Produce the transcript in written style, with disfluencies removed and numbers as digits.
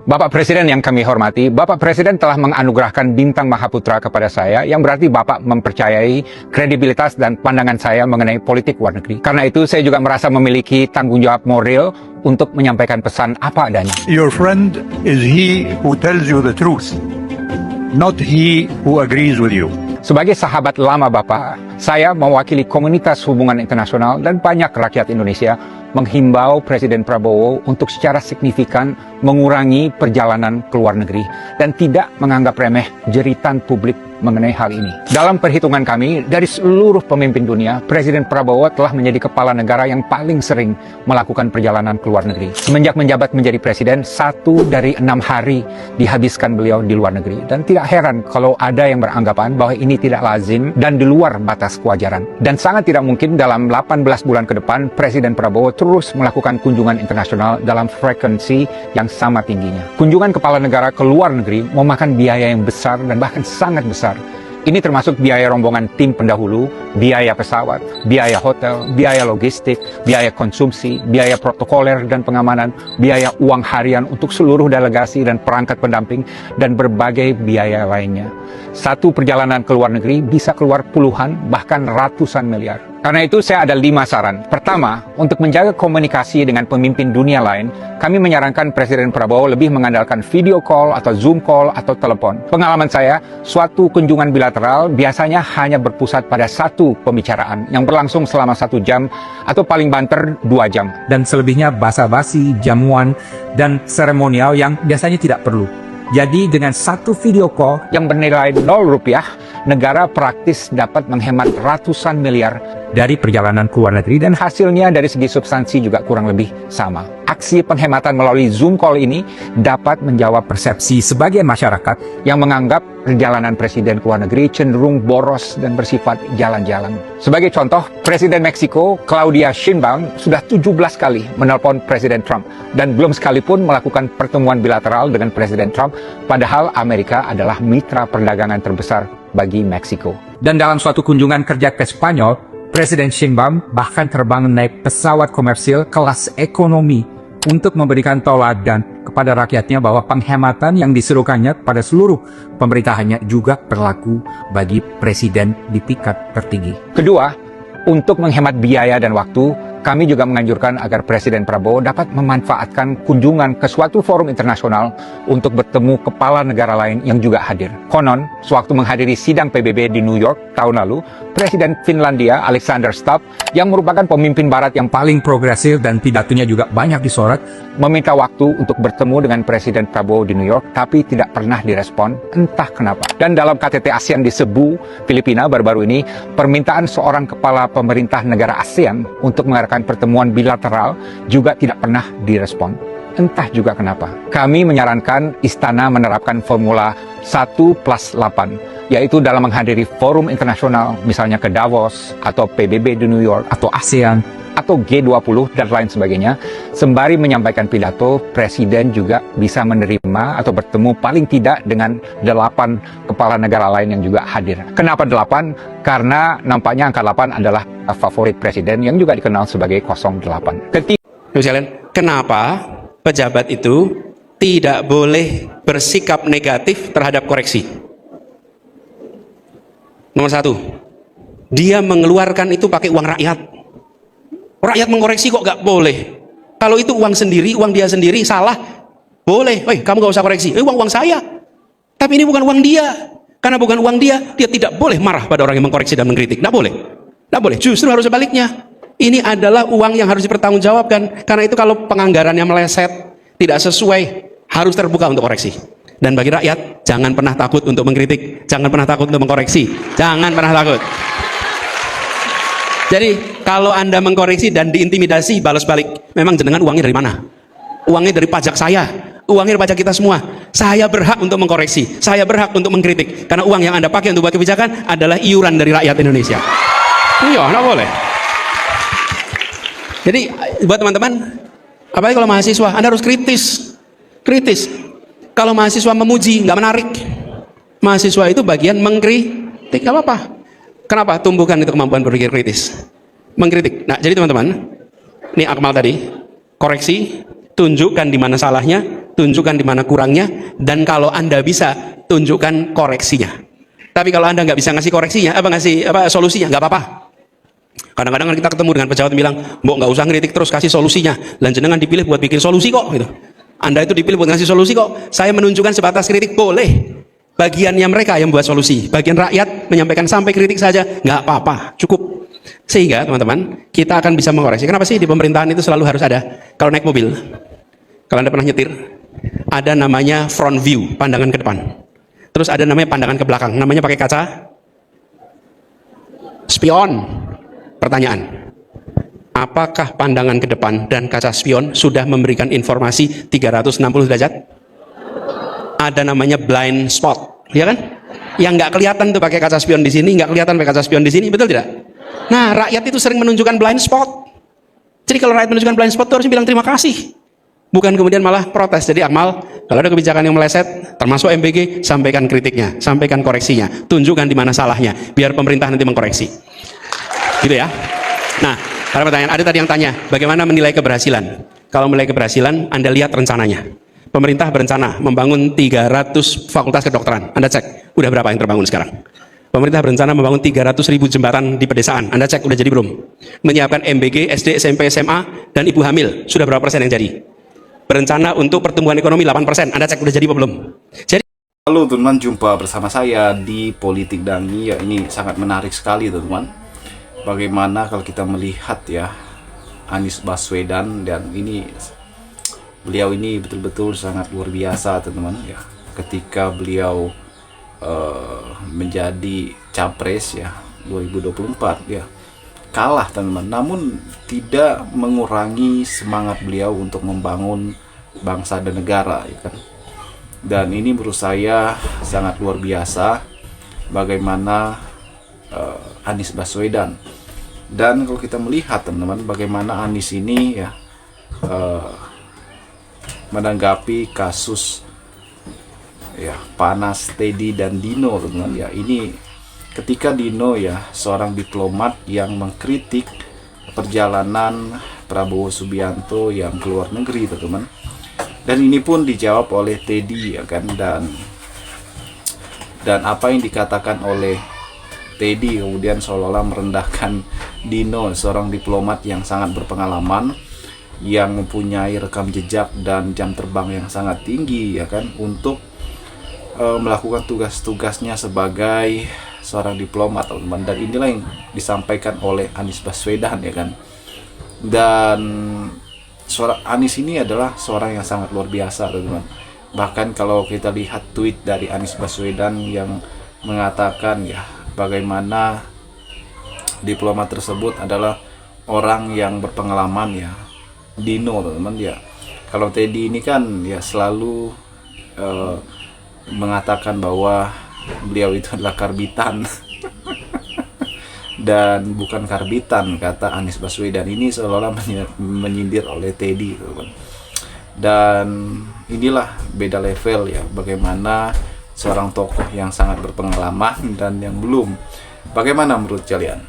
Bapak Presiden yang kami hormati, Bapak Presiden telah menganugerahkan bintang Mahaputra kepada saya, yang berarti Bapak mempercayai kredibilitas dan pandangan saya mengenai politik luar negeri. Karena itu, saya juga merasa memiliki tanggung jawab moral untuk menyampaikan pesan apa adanya. Your friend is he who tells you the truth, not he who agrees with you. Sebagai sahabat lama Bapak, saya mewakili komunitas hubungan internasional dan banyak rakyat Indonesia menghimbau Presiden Prabowo untuk secara signifikan mengurangi perjalanan ke luar negeri dan tidak menganggap remeh jeritan publik mengenai hal ini. Dalam perhitungan kami, dari seluruh pemimpin dunia, Presiden Prabowo telah menjadi kepala negara yang paling sering melakukan perjalanan ke luar negeri. Semenjak menjabat menjadi presiden, 1 dari 6 hari dihabiskan beliau di luar negeri. Dan tidak heran kalau ada yang beranggapan bahwa ini tidak lazim dan di luar batas kewajaran. Dan sangat tidak mungkin dalam 18 bulan ke depan, Presiden Prabowo terus melakukan kunjungan internasional dalam frekuensi yang sama tingginya. Kunjungan kepala negara ke luar negeri memakan biaya yang besar dan bahkan sangat besar. Ini termasuk biaya rombongan tim pendahulu, biaya pesawat, biaya hotel, biaya logistik, biaya konsumsi, biaya protokoler dan pengamanan, biaya uang harian untuk seluruh delegasi dan perangkat pendamping, dan berbagai biaya lainnya. Satu perjalanan ke luar negeri bisa keluar puluhan, bahkan ratusan miliar. Karena itu saya ada 5 saran. Pertama, untuk menjaga komunikasi dengan pemimpin dunia lain, kami menyarankan Presiden Prabowo lebih mengandalkan video call atau Zoom call atau telepon. Pengalaman saya, suatu kunjungan bilateral biasanya hanya berpusat pada satu pembicaraan yang berlangsung selama 1 jam atau paling banter 2 jam. Dan selebihnya basa-basi, jamuan, dan seremonial yang biasanya tidak perlu. Jadi dengan satu video call yang bernilai 0 rupiah, negara praktis dapat menghemat ratusan miliar dari perjalanan ke luar negeri, dan hasilnya dari segi substansi juga kurang lebih sama. Aksi penghematan melalui Zoom call ini dapat menjawab persepsi sebagian masyarakat yang menganggap perjalanan presiden ke luar negeri cenderung boros dan bersifat jalan-jalan. Sebagai contoh, Presiden Meksiko Claudia Sheinbaum sudah 17 kali menelpon Presiden Trump dan belum sekalipun melakukan pertemuan bilateral dengan Presiden Trump, padahal Amerika adalah mitra perdagangan terbesar bagi Meksiko. Dan dalam suatu kunjungan kerja ke Spanyol, Presiden Sheinbaum bahkan terbang naik pesawat komersil kelas ekonomi untuk memberikan tauladan kepada rakyatnya bahwa penghematan yang diserukannya pada seluruh pemerintahannya juga berlaku bagi presiden di tingkat tertinggi. Kedua, untuk menghemat biaya dan waktu, kami juga menganjurkan agar Presiden Prabowo dapat memanfaatkan kunjungan ke suatu forum internasional untuk bertemu kepala negara lain yang juga hadir. Konon, sewaktu menghadiri sidang PBB di New York tahun lalu, Presiden Finlandia Alexander Stubb, yang merupakan pemimpin barat yang paling progresif dan pidatonya juga banyak disorot, meminta waktu untuk bertemu dengan Presiden Prabowo di New York, tapi tidak pernah direspon, entah kenapa. Dan dalam KTT ASEAN di Cebu, Filipina baru-baru ini, permintaan seorang kepala pemerintah negara ASEAN untuk mengadakan pertemuan bilateral juga tidak pernah direspon. Entah juga kenapa. Kami menyarankan istana menerapkan formula 1+8, yaitu dalam menghadiri forum internasional, misalnya ke Davos, atau PBB di New York, atau ASEAN, atau G20, dan lain sebagainya, sembari menyampaikan pidato, Presiden juga bisa menerima atau bertemu paling tidak dengan 8 kepala negara lain yang juga hadir. Kenapa 8? Karena nampaknya angka 8 adalah favorit Presiden yang juga dikenal sebagai 08. Ketiga, kenapa pejabat itu tidak boleh bersikap negatif terhadap koreksi? Nomor 1, dia mengeluarkan itu pakai uang rakyat. Rakyat mengkoreksi kok nggak boleh? Kalau itu uang sendiri, uang dia sendiri, salah, boleh. Kamu nggak usah koreksi. Uang saya. Tapi ini bukan uang dia. Karena bukan uang dia, dia tidak boleh marah pada orang yang mengkoreksi dan mengkritik. Nggak boleh. Nggak boleh. Justru harus sebaliknya. Ini adalah uang yang harus dipertanggungjawabkan. Karena itu kalau penganggarannya meleset, tidak sesuai, harus terbuka untuk koreksi. Dan bagi rakyat, jangan pernah takut untuk mengkritik, jangan pernah takut untuk mengkoreksi, jangan pernah takut. Jadi kalau Anda mengkoreksi dan diintimidasi, balas balik. Memang jenengan uangnya dari mana? Uangnya dari pajak saya, uangnya dari pajak kita semua. Saya berhak untuk mengkoreksi, saya berhak untuk mengkritik. Karena uang yang Anda pakai untuk buat kebijakan adalah iuran dari rakyat Indonesia. Iya, nggak boleh. Jadi buat teman-teman, apalagi kalau mahasiswa, Anda harus kritis. Kritis. Kalau mahasiswa memuji, nggak menarik. Mahasiswa itu bagian mengkritik, nggak apa-apa. Kenapa? Tumbuhkan itu kemampuan berpikir kritis, mengkritik. Nah, jadi teman-teman, ini Akmal tadi, koreksi, tunjukkan di mana salahnya, tunjukkan di mana kurangnya, dan kalau Anda bisa, tunjukkan koreksinya. Tapi kalau Anda nggak bisa ngasih koreksinya, ngasih solusinya, nggak apa-apa. Kadang-kadang kita ketemu dengan pejabat bilang, mbok nggak usah ngeritik terus, kasih solusinya. Lan jenengan dipilih buat bikin solusi kok, gitu. Anda itu dipilih buat ngasih solusi kok. Saya menunjukkan sebatas kritik boleh. Bagiannya mereka yang buat solusi. Bagian rakyat menyampaikan sampai kritik saja, nggak apa-apa, cukup. Sehingga teman-teman, kita akan bisa mengoreksi. Kenapa sih di pemerintahan itu selalu harus ada? Kalau naik mobil, kalau Anda pernah nyetir, ada namanya front view, pandangan ke depan. Terus ada namanya pandangan ke belakang, namanya pakai kaca spion. Pertanyaan, apakah pandangan ke depan dan kaca spion sudah memberikan informasi 360 derajat? Ada namanya blind spot, ya kan? Yang nggak kelihatan tuh pakai kaca spion di sini, nggak kelihatan pakai kaca spion di sini, betul tidak? Nah, rakyat itu sering menunjukkan blind spot. Jadi kalau rakyat menunjukkan blind spot, itu harus bilang terima kasih. Bukan kemudian malah protes. Jadi Akmal, kalau ada kebijakan yang meleset, termasuk MBG, sampaikan kritiknya, sampaikan koreksinya, tunjukkan di mana salahnya, biar pemerintah nanti mengkoreksi. Gitu ya. Nah, ada pertanyaan, ada tadi yang tanya, bagaimana menilai keberhasilan? Kalau menilai keberhasilan, Anda lihat rencananya. Pemerintah berencana membangun 300 fakultas kedokteran. Anda cek, udah berapa yang terbangun sekarang? Pemerintah berencana membangun 300.000 jembatan di pedesaan. Anda cek, udah jadi belum? Menyiapkan MBG, SD, SMP, SMA, dan ibu hamil. Sudah berapa persen yang jadi? Berencana untuk pertumbuhan ekonomi 8%. Anda cek, udah jadi apa belum? Jadi Halo teman-teman, jumpa bersama saya di Politik Dangi. Ya, ini sangat menarik sekali teman-teman. Bagaimana kalau kita melihat ya Anies Baswedan, dan ini beliau ini betul-betul sangat luar biasa teman-teman ya. Ketika beliau menjadi capres ya 2024 ya, kalah teman-teman, namun tidak mengurangi semangat beliau untuk membangun bangsa dan negara ya kan. Dan ini menurut saya sangat luar biasa bagaimana Anies Baswedan. Dan kalau kita melihat teman-teman, bagaimana Anies ini ya menanggapi kasus ya panas Teddy dan Dino teman-teman ya. Ini ketika Dino ya seorang diplomat yang mengkritik perjalanan Prabowo Subianto yang ke luar negeri teman-teman. Dan ini pun dijawab oleh Teddy ya kan, dan apa yang dikatakan oleh Teddy kemudian seolah-olah merendahkan Dino, seorang diplomat yang sangat berpengalaman, yang mempunyai rekam jejak dan jam terbang yang sangat tinggi ya kan, untuk melakukan tugas-tugasnya sebagai seorang diplomat teman-teman. Dan inilah yang disampaikan oleh Anies Baswedan ya kan. Dan seorang Anies ini adalah seorang yang sangat luar biasa teman-teman. Bahkan kalau kita lihat tweet dari Anies Baswedan yang mengatakan ya bagaimana diplomat tersebut adalah orang yang berpengalaman ya, Dino teman-teman ya. Kalau Teddy ini kan ya selalu mengatakan bahwa beliau itu adalah karbitan dan bukan karbitan, kata Anies Baswedan. Ini seolah-olah menyindir oleh Teddy teman-teman. Dan inilah beda level ya, bagaimana seorang tokoh yang sangat berpengalaman dan yang belum. Bagaimana menurut kalian?